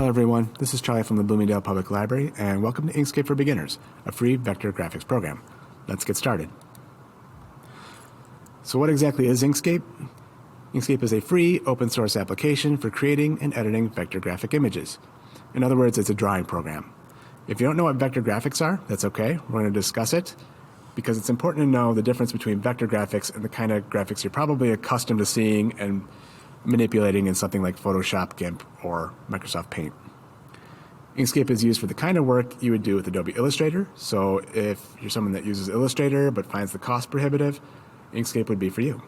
Hello everyone, this is Charlie from the Bloomingdale Public Library, and welcome to Inkscape for Beginners, a free vector graphics program. Let's get started. So what exactly is Inkscape? Inkscape is a free, open source application for creating and editing vector graphic images. In other words, it's a drawing program. If you don't know what vector graphics are, that's okay. We're going to discuss it because it's important to know the difference between vector graphics and the kind of graphics you're probably accustomed to seeing and manipulating in something like Photoshop, GIMP, or Microsoft Paint. Inkscape is used for the kind of work you would do with Adobe Illustrator. So if you're someone that uses Illustrator but finds the cost prohibitive, Inkscape would be for you.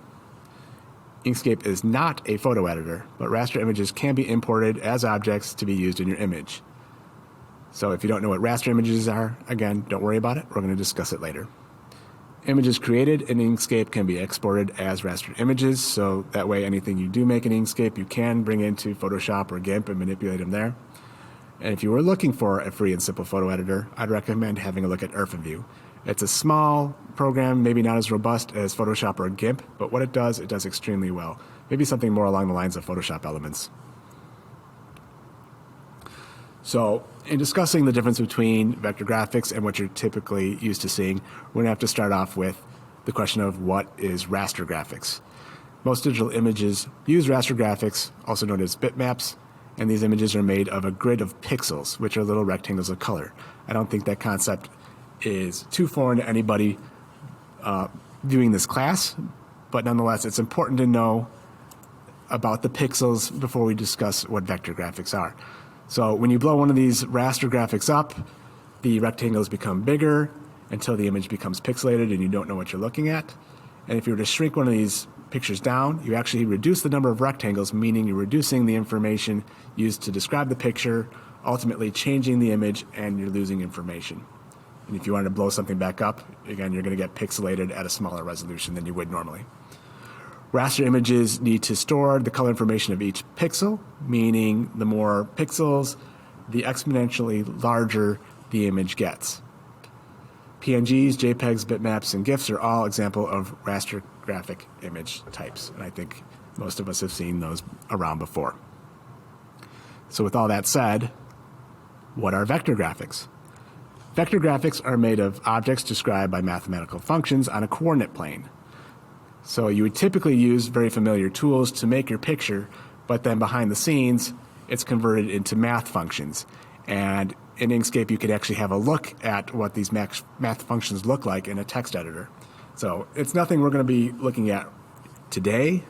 Inkscape is not a photo editor, but raster images can be imported as objects to be used in your image. So if you don't know what raster images are, again, don't worry about it. We're going to discuss it later. Images created in Inkscape can be exported as raster images, so that way anything you do make in Inkscape you can bring into Photoshop or GIMP and manipulate them there. And if you were looking for a free and simple photo editor, I'd recommend having a look at View. It's a small program, maybe not as robust as Photoshop or GIMP, but what it does extremely well. Maybe something more along the lines of Photoshop Elements. So in discussing the difference between vector graphics and what you're typically used to seeing, we're going to have to start off with the question of what is raster graphics. Most digital images use raster graphics, also known as bitmaps, and these images are made of a grid of pixels, which are little rectangles of color. I don't think that concept is too foreign to anybody viewing this class, but nonetheless, it's important to know about the pixels before we discuss what vector graphics are. So when you blow one of these raster graphics up, the rectangles become bigger until the image becomes pixelated and you don't know what you're looking at. And if you were to shrink one of these pictures down, you actually reduce the number of rectangles, meaning you're reducing the information used to describe the picture, ultimately changing the image, and you're losing information. And if you wanted to blow something back up, again, you're going to get pixelated at a smaller resolution than you would normally. Raster images need to store the color information of each pixel, meaning the more pixels, the exponentially larger the image gets. PNGs, JPEGs, bitmaps, and GIFs are all examples of raster graphic image types, and I think most of us have seen those around before. So with all that said, what are vector graphics? Vector graphics are made of objects described by mathematical functions on a coordinate plane. So you would typically use very familiar tools to make your picture, but then behind the scenes, it's converted into math functions. And in Inkscape, you could actually have a look at what these math functions look like in a text editor. So it's nothing we're going to be looking at today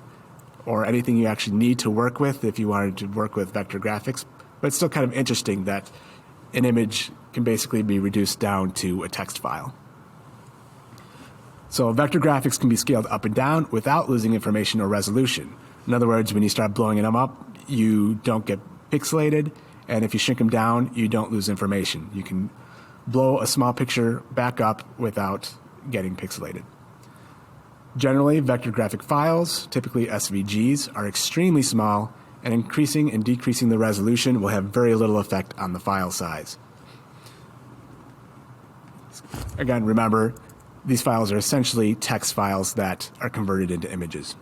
or anything you actually need to work with if you wanted to work with vector graphics, but it's still kind of interesting that an image can basically be reduced down to a text file. So vector graphics can be scaled up and down without losing information or resolution. In other words, when you start blowing them up, you don't get pixelated, and if you shrink them down, you don't lose information. You can blow a small picture back up without getting pixelated. Generally, vector graphic files, typically SVGs, are extremely small, and increasing and decreasing the resolution will have very little effect on the file size. Again, remember, these files are essentially text files that are converted into images.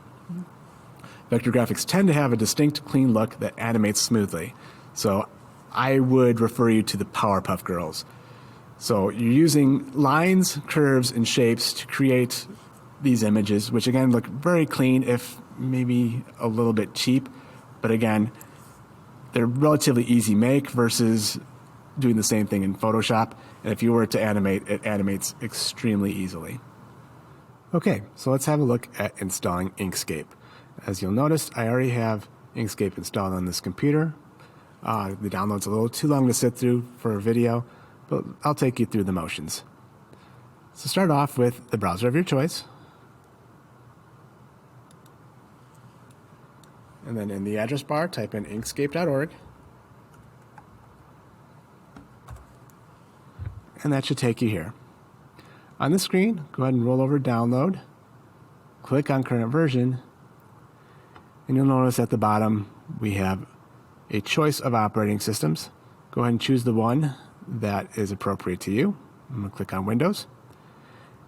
Vector graphics tend to have a distinct, clean look that animates smoothly. So I would refer you to the Powerpuff Girls. So you're using lines, curves, and shapes to create these images, which again look very clean, if maybe a little bit cheap. But again, they're relatively easy make versus doing the same thing in Photoshop. And if you were to animate, it animates extremely easily. Okay, so let's have a look at installing Inkscape. As you'll notice, I already have Inkscape installed on this computer. The download's a little too long to sit through for a video, but I'll take you through the motions. So start off with the browser of your choice. And then in the address bar, type in inkscape.org. And that should take you here. On the screen, go ahead and roll over Download, click on Current Version, and you'll notice at the bottom we have a choice of operating systems. Go ahead and choose the one that is appropriate to you. I'm going to click on Windows.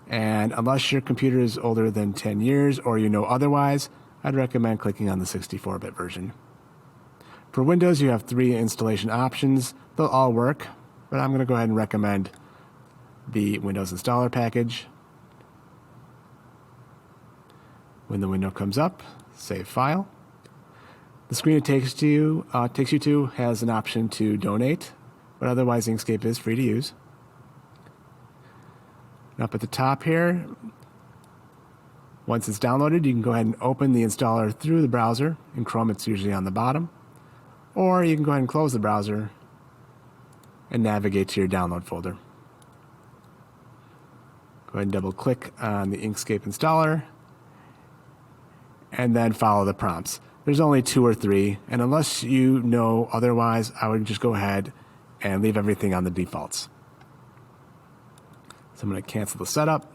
And unless your computer is older than 10 years or you know otherwise, I'd recommend clicking on the 64-bit version. For Windows, you have 3 installation options. They'll all work, but I'm going to go ahead and recommend the Windows Installer package. When the window comes up, save file. The screen it takes you to has an option to donate, but otherwise Inkscape is free to use. And up at the top here, once it's downloaded, you can go ahead and open the installer through the browser. In Chrome, it's usually on the bottom. Or you can go ahead and close the browser and navigate to your download folder. Go ahead and double click on the Inkscape installer and then follow the prompts. There's only 2 or 3, and unless you know otherwise, I would just go ahead and leave everything on the defaults. So I'm going to cancel the setup,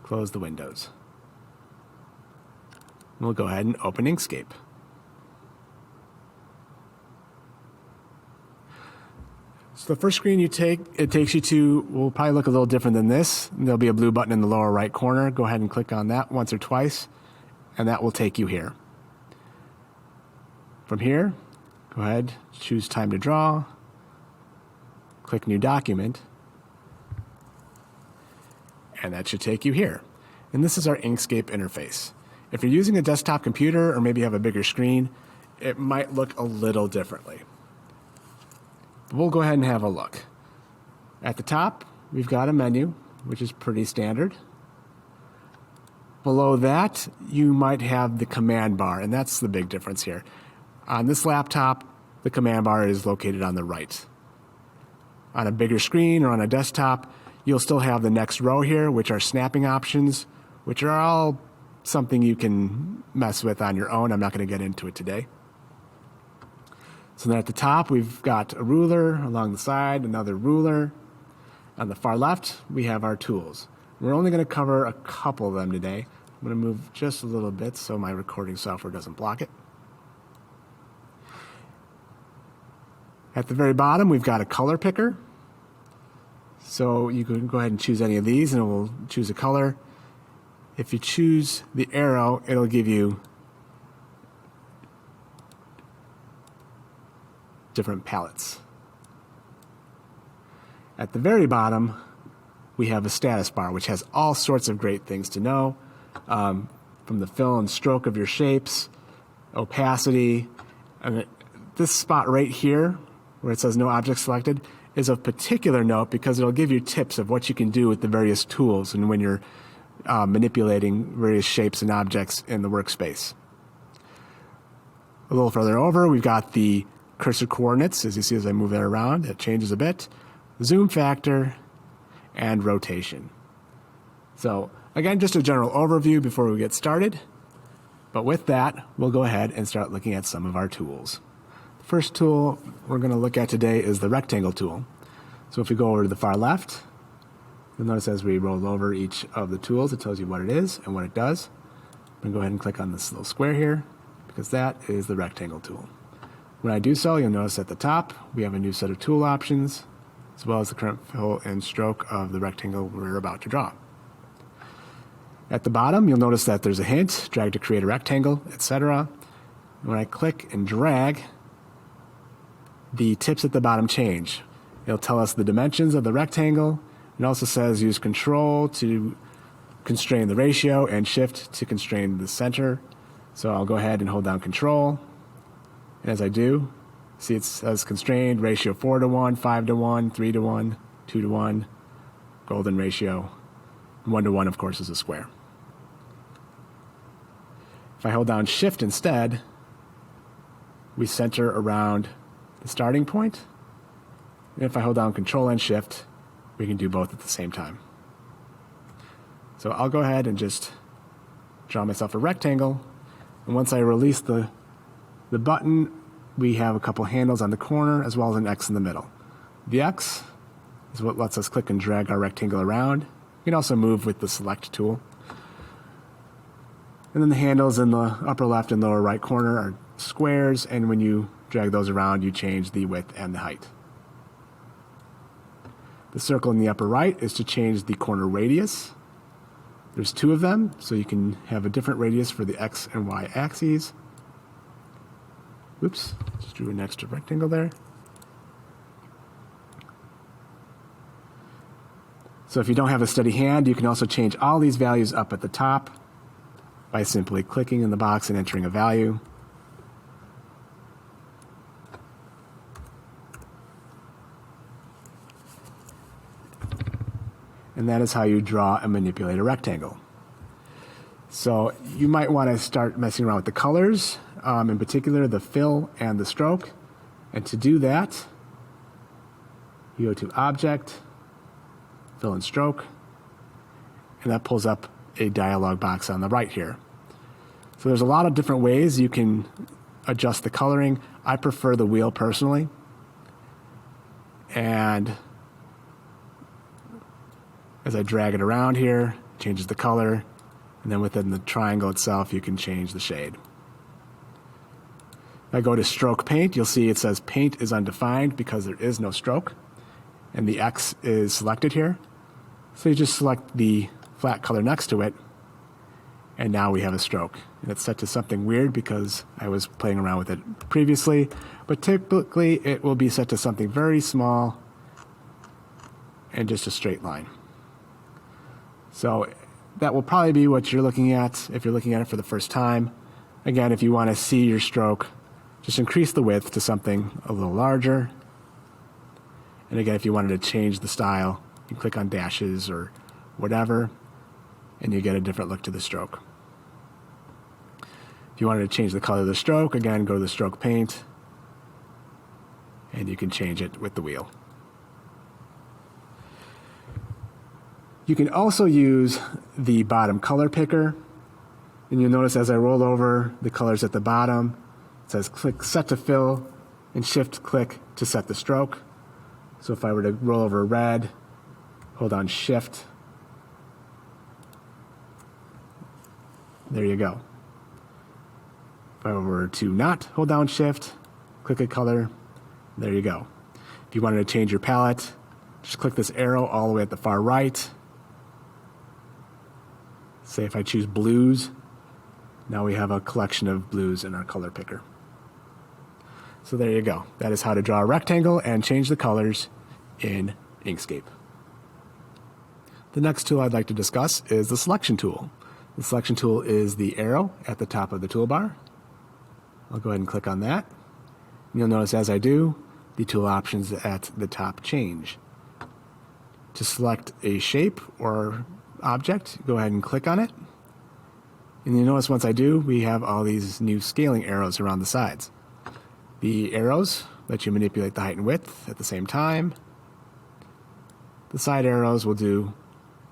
close the windows. We'll go ahead and open Inkscape. So the first screen it takes you to will probably look a little different than this. There'll be a blue button in the lower right corner. Go ahead and click on that once or twice, and that will take you here. From here, go ahead, choose Time to Draw, click New Document, and that should take you here. And this is our Inkscape interface. If you're using a desktop computer or maybe have a bigger screen, it might look a little differently. But we'll go ahead and have a look. At the top, we've got a menu, which is pretty standard. Below that, you might have the command bar, and that's the big difference here. On this laptop, the command bar is located on the right. On a bigger screen or on a desktop, you'll still have the next row here, which are snapping options, which are all something you can mess with on your own. I'm not going to get into it today. So then at the top, we've got a ruler along the side, another ruler. On the far left, we have our tools. We're only going to cover a couple of them today. I'm going to move just a little bit so my recording software doesn't block it. At the very bottom, we've got a color picker. So you can go ahead and choose any of these, and it will choose a color. If you choose the arrow, it'll give you different palettes. At the very bottom, we have a status bar, which has all sorts of great things to know, from the fill and stroke of your shapes, opacity, and this spot right here, where it says no object selected, is of particular note because it'll give you tips of what you can do with the various tools and when you're manipulating various shapes and objects in the workspace. A little further over, we've got the cursor coordinates. As you see, as I move that around, it changes a bit. Zoom factor and rotation. So again, just a general overview before we get started. But with that, we'll go ahead and start looking at some of our tools. The first tool we're going to look at today is the rectangle tool. So if we go over to the far left, you'll notice as we roll over each of the tools, it tells you what it is and what it does. I'm going to go ahead and click on this little square here because that is the rectangle tool. When I do so, you'll notice at the top, we have a new set of tool options, as well as the current fill and stroke of the rectangle we're about to draw. At the bottom, you'll notice that there's a hint, drag to create a rectangle, etc. When I click and drag, the tips at the bottom change. It'll tell us the dimensions of the rectangle. It also says use Control to constrain the ratio and Shift to constrain the center. So I'll go ahead and hold down Control. And as I do, see it says constrained, ratio 4:1, 5:1, 3:1, 2:1, golden ratio. 1:1, of course, is a square. If I hold down Shift instead, we center around the starting point. And if I hold down Control and Shift, we can do both at the same time. So I'll go ahead and just draw myself a rectangle. And once I release the button, we have a couple handles on the corner as well as an X in the middle. The X is what lets us click and drag our rectangle around. You can also move with the Select tool. And then the handles in the upper left and lower right corner are squares, and when you drag those around, you change the width and the height. The circle in the upper right is to change the corner radius. There's 2 of them, so you can have a different radius for the X and Y axes. Oops, just drew an extra rectangle there. So if you don't have a steady hand, you can also change all these values up at the top by simply clicking in the box and entering a value. And that is how you draw and manipulate a rectangle. So you might want to start messing around with the colors, in particular the fill and the stroke. And to do that, you go to Object, Fill and Stroke, and that pulls up a dialog box on the right here. So there's a lot of different ways you can adjust the coloring. I prefer the wheel personally. And as I drag it around here, it changes the color, and then within the triangle itself, you can change the shade. If I go to Stroke Paint, you'll see it says Paint is undefined because there is no stroke, and the X is selected here. So you just select the flat color next to it, and now we have a stroke. And it's set to something weird because I was playing around with it previously, but typically it will be set to something very small and just a straight line. So that will probably be what you're looking at if you're looking at it for the first time. Again, if you want to see your stroke, just increase the width to something a little larger. And again, if you wanted to change the style, you can click on dashes or whatever, and you get a different look to the stroke. If you wanted to change the color of the stroke, again, go to the Stroke Paint, and you can change it with the wheel. You can also use the bottom color picker, and you'll notice as I roll over the colors at the bottom, it says click Set to Fill and Shift click to set the stroke. So if I were to roll over red, hold on Shift, there you go. If I were to not hold down Shift, click a color, there you go. If you wanted to change your palette, just click this arrow all the way at the far right. Say if I choose blues, now we have a collection of blues in our color picker. So there you go. That is how to draw a rectangle and change the colors in Inkscape. The next tool I'd like to discuss is the Selection tool. The Selection tool is the arrow at the top of the toolbar. I'll go ahead and click on that. You'll notice as I do, the tool options at the top change. To select a shape or object, go ahead and click on it. And you'll notice once I do, we have all these new scaling arrows around the sides. The arrows let you manipulate the height and width at the same time. The side arrows will do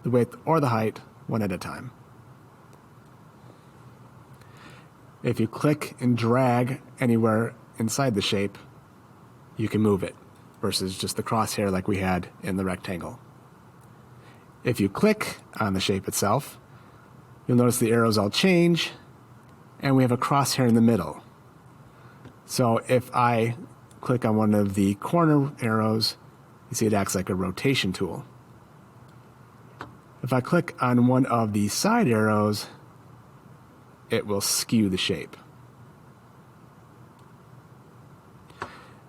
the width or the height one at a time. If you click and drag anywhere inside the shape, you can move it versus just the crosshair like we had in the rectangle. If you click on the shape itself, you'll notice the arrows all change, and we have a crosshair in the middle. So if I click on one of the corner arrows, you see it acts like a rotation tool. If I click on one of the side arrows, it will skew the shape.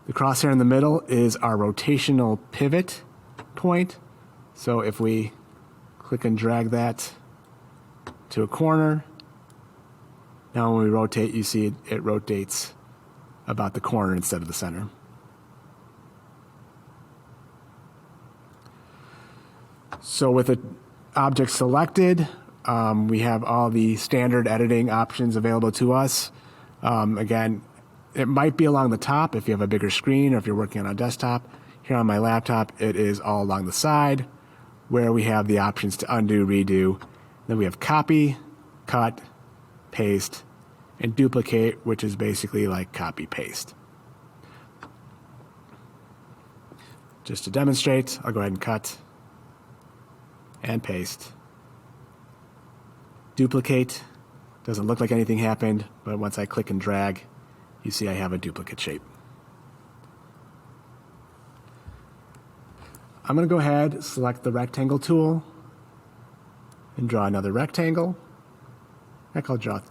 The crosshair in the middle is our rotational pivot point. So if we click and drag that to a corner, now when we rotate, you see it rotates about the corner instead of the center. So with the object selected, we have all the standard editing options available to us. Again, it might be along the top if you have a bigger screen or if you're working on a desktop. Here on my laptop, it is all along the side where we have the options to undo, redo. Then we have copy, cut, paste, and duplicate, which is basically like copy paste. Just to demonstrate, I'll go ahead and cut and paste. Duplicate, doesn't look like anything happened, but once I click and drag, you see I have a duplicate shape. I'm going to go ahead, select the rectangle tool, and draw another. Heck, I'll draw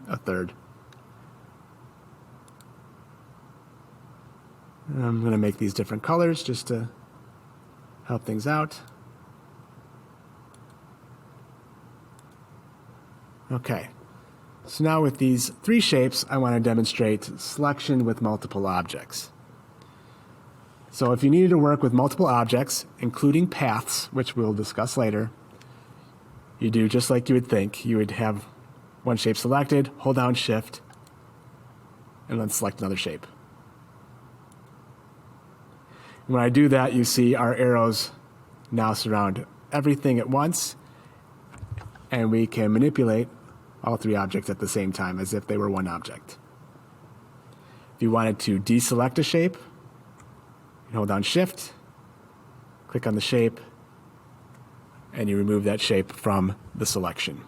a third. I'm going to make these different colors just to help things out. Okay, so now with these three shapes, I want to demonstrate selection with multiple objects. So if you needed to work with multiple objects, including paths, which we'll discuss later, you do just like you would think. You would have one shape selected, hold down Shift, and then select another shape. And when I do that, you see our arrows now surround everything at once, and we can manipulate all three objects at the same time as if they were one object. If you wanted to deselect a shape, you hold down Shift, click on the shape, and you remove that shape from the selection.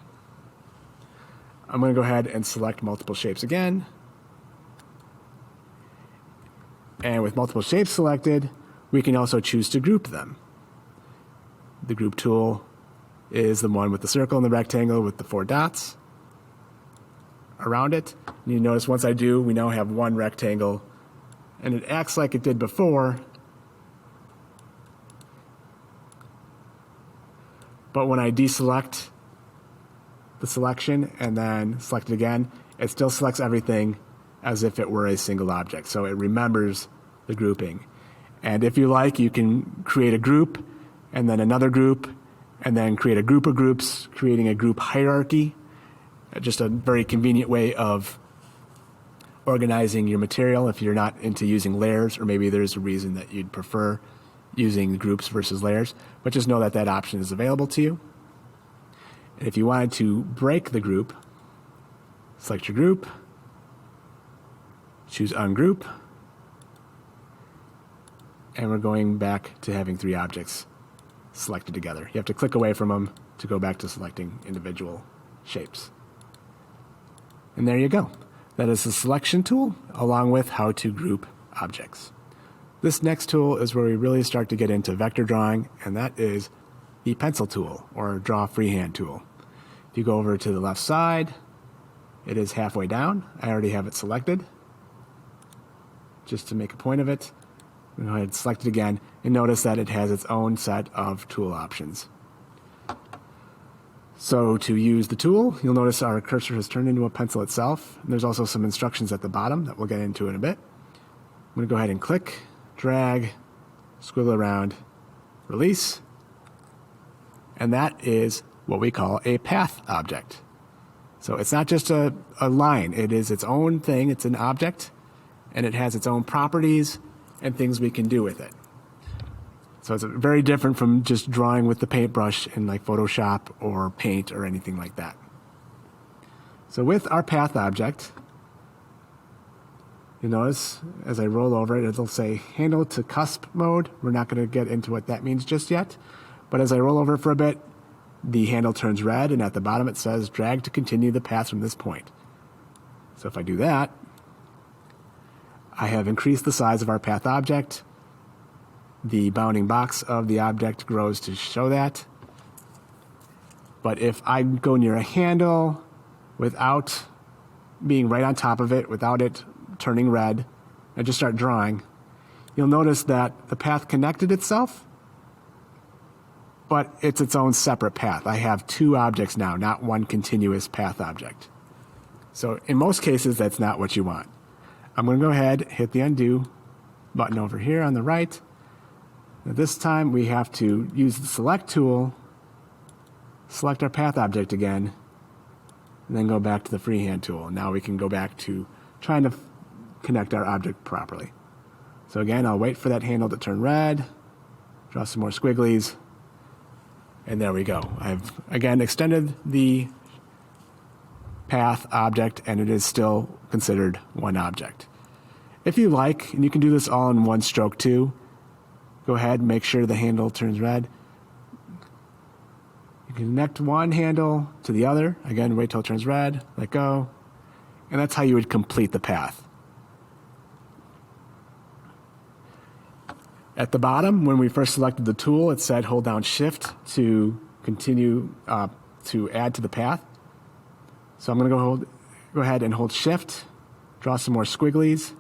I'm going to go ahead and select multiple shapes again. And with multiple shapes selected, we can also choose to group them. The group tool is the one with the circle and the rectangle with the 4 dots around it. And you notice once I do, we now have one rectangle, and it acts like it did before. But when I deselect the selection and then select it again, it still selects everything as if it were a single object. So it remembers the grouping. And if you like, you can create a group and then another group and then create a group of groups, creating a group hierarchy. Just a very convenient way of organizing your material if you're not into using layers, or maybe there's a reason that you'd prefer using groups versus layers. But just know that that option is available to you. And if you wanted to break the group, select your group, choose Ungroup, and we're going back to having 3 objects selected together. You have to click away from them to go back to selecting individual shapes. And there you go. That is the selection tool, along with how to group objects. This next tool is where we really start to get into vector drawing, and that is the pencil tool, or draw freehand tool. If you go over to the left side, it is halfway down. I already have it selected. Just to make a point of it, I'm going to go ahead and select it again, and notice that it has its own set of tool options. So to use the tool, you'll notice our cursor has turned into a pencil itself. And there's also some instructions at the bottom that we'll get into in a bit. I'm going to go ahead and click, drag, squiggle around, release. And that is what we call a path object. So it's not just a line. It is its own thing. It's an object, and it has its own properties and things we can do with it. So it's very different from just drawing with the paintbrush in like Photoshop or Paint or anything like that. So with our path object, you'll notice as I roll over it, it'll say handle to cusp mode. We're not going to get into what that means just yet. But as I roll over for a bit, the handle turns red, and at the bottom it says drag to continue the path from this point. So if I do that, I have increased the size of our path object. The bounding box of the object grows to show that. But if I go near a handle without being right on top of it, without it turning red, and just start drawing, you'll notice that the path connected itself, but it's its own separate path. I have 2 objects now, not one continuous path object. So in most cases, that's not what you want. I'm going to go ahead, hit the undo button over here on the right. Now this time we have to use the select tool, select our path object again, and then go back to the freehand tool. Now we can go back to trying to connect our object properly. So again, I'll wait for that handle to turn red, draw some more squigglies, and there we go. I've again extended the path object, and it is still considered one object. If you like, and you can do this all in one stroke too, go ahead and make sure the handle turns red. You can connect one handle to the other. Again, wait till it turns red, let go. And that's how you would complete the path. At the bottom, when we first selected the tool, it said hold down Shift to continue to add to the path. So I'm going to go ahead and hold Shift, draw some more squigglies.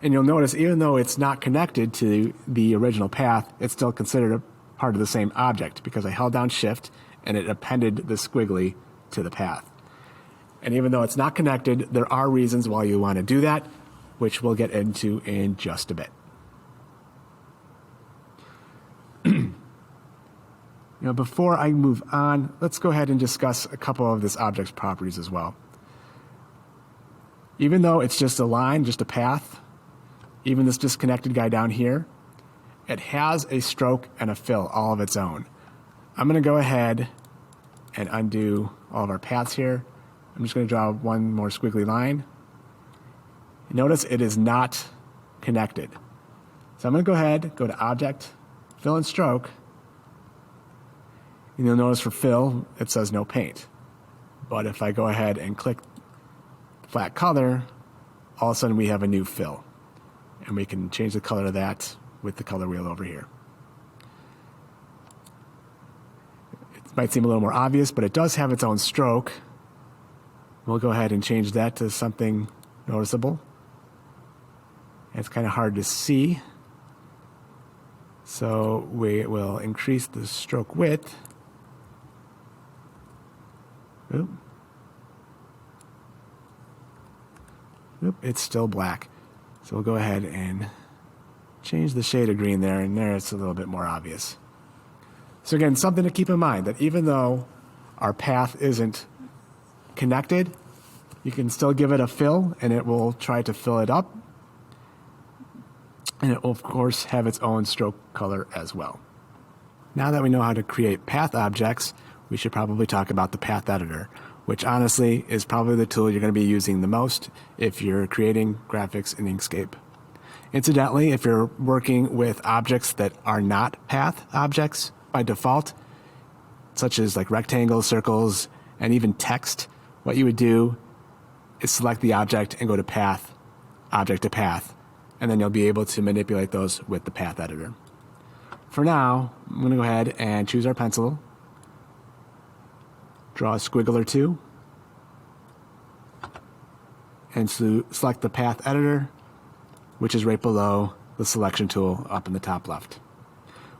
And you'll notice even though it's not connected to the original path, it's still considered a part of the same object because I held down Shift and it appended the squiggly to the path. And even though it's not connected, there are reasons why you want to do that, which we'll get into in just a bit. Before I move on, let's go ahead and discuss a couple of this object's properties as well. Even though it's just a line, just a path, even this disconnected guy down here, it has a stroke and a fill all of its own. I'm going to go ahead and undo all of our paths here. I'm just going to draw one more squiggly line. Notice it is not connected. So I'm going to go ahead, go to Object, Fill and Stroke, and you'll notice for fill, it says no paint. But if I go ahead and click flat color, all of a sudden we have a new fill. And we can change the color of that with the color wheel over here. It might seem a little more obvious, but it does have its own stroke. We'll go ahead and change that to something noticeable. It's kind of hard to see. So we will increase the stroke width. Oop. Oop, it's still black. So we'll go ahead and change the shade of green there, and there it's a little bit more obvious. So again, something to keep in mind, that even though our path isn't connected, you can still give it a fill, and it will try to fill it up. And it will, of course, have its own stroke color as well. Now that we know how to create path objects, we should probably talk about the path editor, which honestly is probably the tool you're going to be using the most if you're creating graphics in Inkscape. Incidentally, if you're working with objects that are not path objects by default, such as like rectangles, circles, and even text, what you would do is select the object and go to Path, Object to Path, and then you'll be able to manipulate those with the path editor. For now, I'm going to go ahead and choose our pencil, draw a squiggle or two, and select the path editor, which is right below the selection tool up in the top left.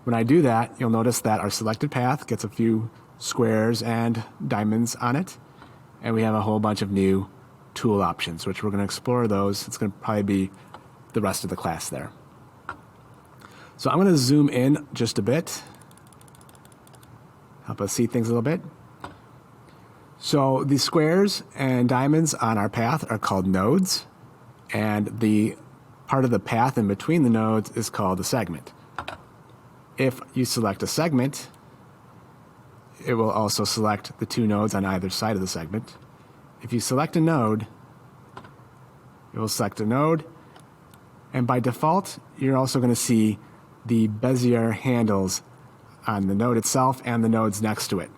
When I do that, you'll notice that our selected path gets a few squares and diamonds on it, and we have a whole bunch of new tool options, which we're going to explore those. It's going to probably be the rest of the class there. So I'm going to zoom in just a bit, help us see things a little bit. So the squares and diamonds on our path are called nodes, and the part of the path in between the nodes is called a segment. If you select a segment, it will also select the two nodes on either side of the segment. If you select a node, it will select a node, and by default, you're also going to see the Bezier handles on the node itself and the nodes next to it.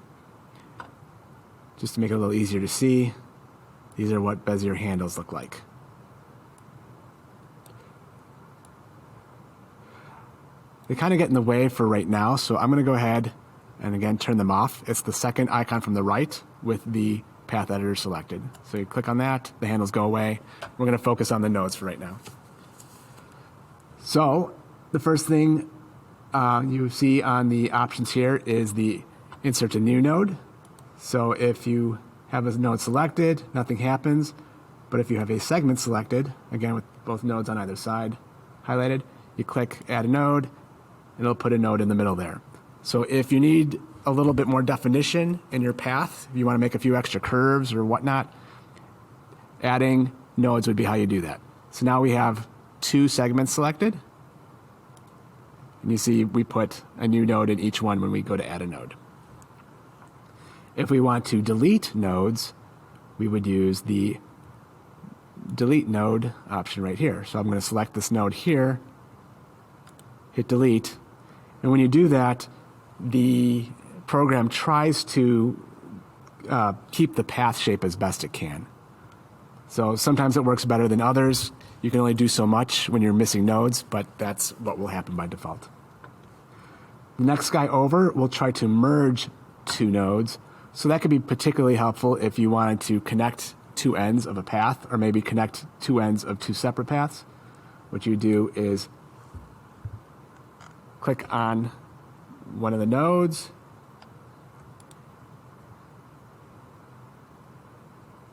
Just to make it a little easier to see, these are what Bezier handles look like. They kind of get in the way for right now, so I'm going to go ahead and again turn them off. It's the second icon from the right with the path editor selected. So you click on that, the handles go away. We're going to focus on the nodes for right now. So the first thing you see on the options here is the insert a new node. So if you have a node selected, nothing happens. But if you have a segment selected, again with both nodes on either side highlighted, you click add a node, and it'll put a node in the middle there. So if you need a little bit more definition in your path, if you want to make a few extra curves or whatnot, adding nodes would be how you do that. So now we have two segments selected. And you see we put a new node in each one when we go to add a node. If we want to delete nodes, we would use the delete node option right here. So I'm going to select this node here, hit delete, and when you do that, the program tries to keep the path shape as best it can. So sometimes it works better than others. You can only do so much when you're missing nodes, but that's what will happen by default. The next guy over will try to merge two nodes. So that could be particularly helpful if you wanted to connect two ends of a path, or maybe connect two ends of two separate paths. what you do is click on one of the nodes,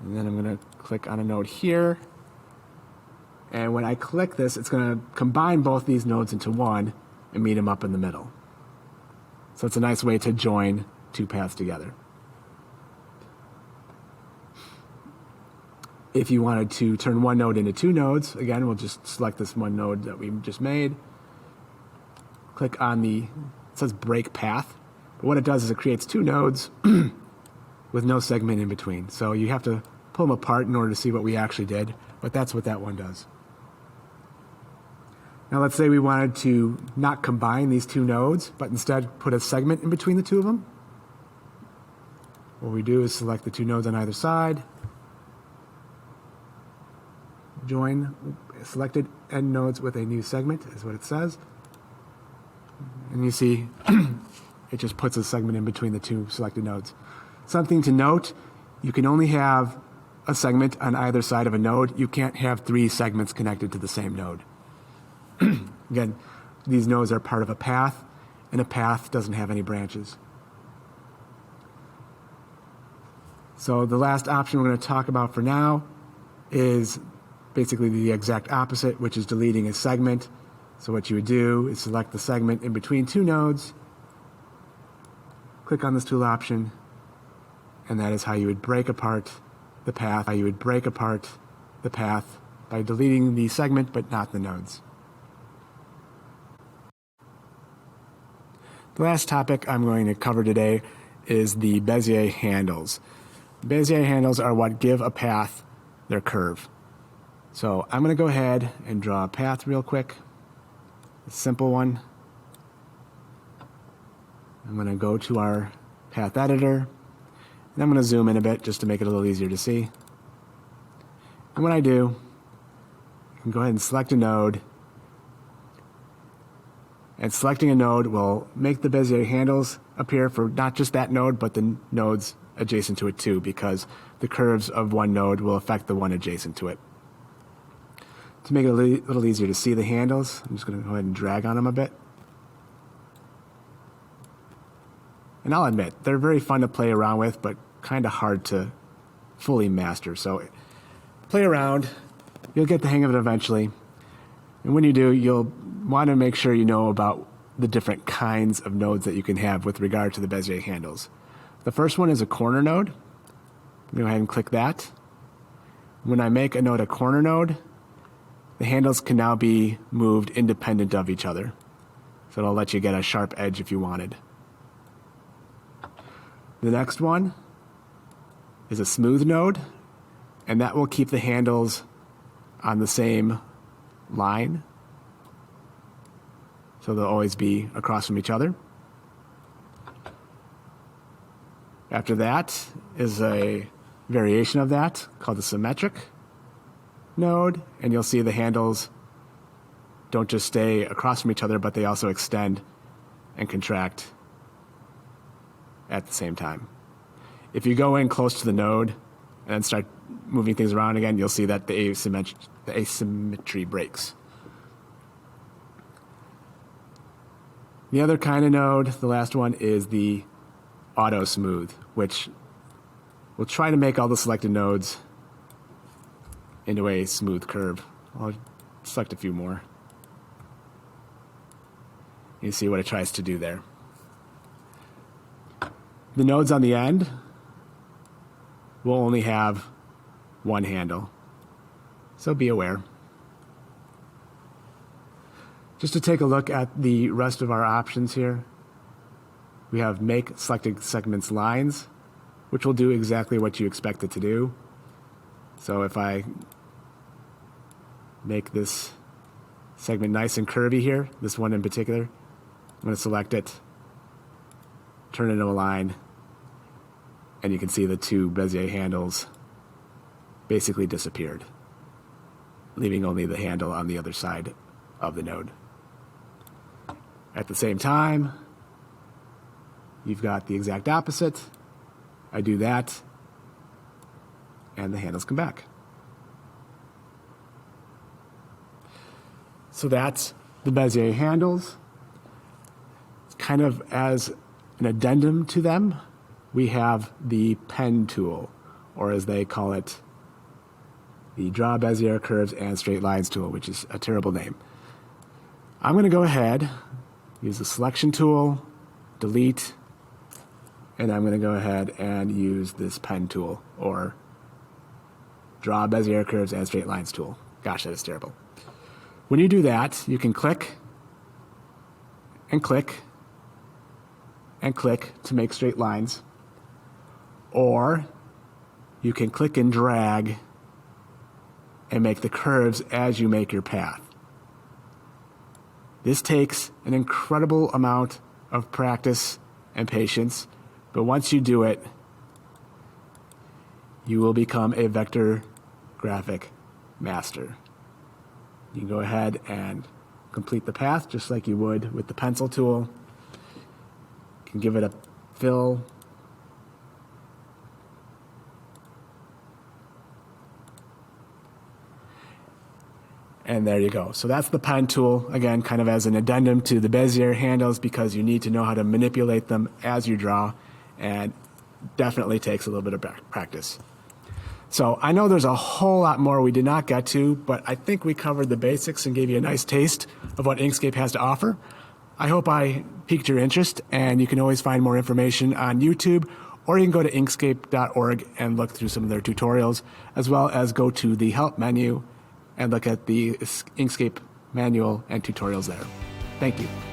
and then I'm going to click on a node here. And when I click this, it's going to combine both these nodes into one and meet them up in the middle. So it's a nice way to join two paths together. If you wanted to turn one node into two nodes, again, we'll just select this one node that we just made. Click on it says break path. But what it does is it creates two nodes with no segment in between. So you have to pull them apart in order to see what we actually did, but that's what that one does. Now let's say we wanted to not combine these two nodes, but instead put a segment in between the two of them. What we do is select the two nodes on either side, join selected end nodes with a new segment is what it says. And you see it just puts a segment in between the two selected nodes. Something to note, you can only have a segment on either side of a node. You can't have three segments connected to the same node. Again, these nodes are part of a path, and a path doesn't have any branches. So the last option we're going to talk about for now is basically the exact opposite, which is deleting a segment. So what you would do is select the segment in between two nodes, click on this tool option, and that is how you would break apart the path. How you would break apart the path by deleting the segment but not the nodes. The last topic I'm going to cover today is the Bezier handles. Bezier handles are what give a path their curve. So I'm going to go ahead and draw a path real quick, a simple one. I'm going to go to our path editor, and I'm going to zoom in a bit just to make it a little easier to see. And when I do, I can go ahead and select a node. And selecting a node will make the Bezier handles appear for not just that node, but the nodes adjacent to it too, because the curves of one node will affect the one adjacent to it. To make it a little easier to see the handles, I'm just going to go ahead and drag on them a bit. And I'll admit, they're very fun to play around with, but kind of hard to fully master. So play around, you'll get the hang of it eventually. And when you do, you'll want to make sure you know about the different kinds of nodes that you can have with regard to the Bezier handles. The first one is a corner node. Go ahead and click that. When I make a node a corner node, the handles can now be moved independent of each other. So it'll let you get a sharp edge if you wanted. The next one is a smooth node, and that will keep the handles on the same line. So they'll always be across from each other. After that is a variation of that called the symmetric node, and you'll see the handles don't just stay across from each other, but they also extend and contract at the same time. If you go in close to the node and then start moving things around again, you'll see that the asymmetry breaks. The other kind of node, the last one, is the auto smooth, which will try to make all the selected nodes into a smooth curve. I'll select a few more. You see what it tries to do there. The nodes on the end will only have one handle, so be aware. Just to take a look at the rest of our options here, we have make selected segments lines, which will do exactly what you expect it to do. So if I make this segment nice and curvy here, this one in particular, I'm going to select it, turn it into a line, and you can see the two Bezier handles basically disappeared, leaving only the handle on the other side of the node. At the same time, you've got the exact opposite. I do that, and the handles come back. So that's the Bezier handles. Kind of as an addendum to them, we have the pen tool, or as they call it, the Draw Bezier Curves and Straight Lines tool, which is a terrible name. I'm going to go ahead, use the selection tool, delete, and I'm going to go ahead and use this pen tool, or Draw Bezier Curves and Straight Lines tool. Gosh, that is terrible. When you do that, you can click and click and click to make straight lines, or you can click and drag and make the curves as you make your path. This takes an incredible amount of practice and patience, but once you do it, you will become a vector graphic master. You can go ahead and complete the path just like you would with the pencil tool. You can give it a fill. And there you go. So that's the pen tool, again, kind of as an addendum to the Bezier handles, because you need to know how to manipulate them as you draw, and definitely takes a little bit of practice. So I know there's a whole lot more we did not get to, but I think we covered the basics and gave you a nice taste of what Inkscape has to offer. I hope I piqued your interest, and you can always find more information on YouTube, or you can go to inkscape.org and look through some of their tutorials, as well as go to the Help menu and look at the Inkscape manual and tutorials there. Thank you.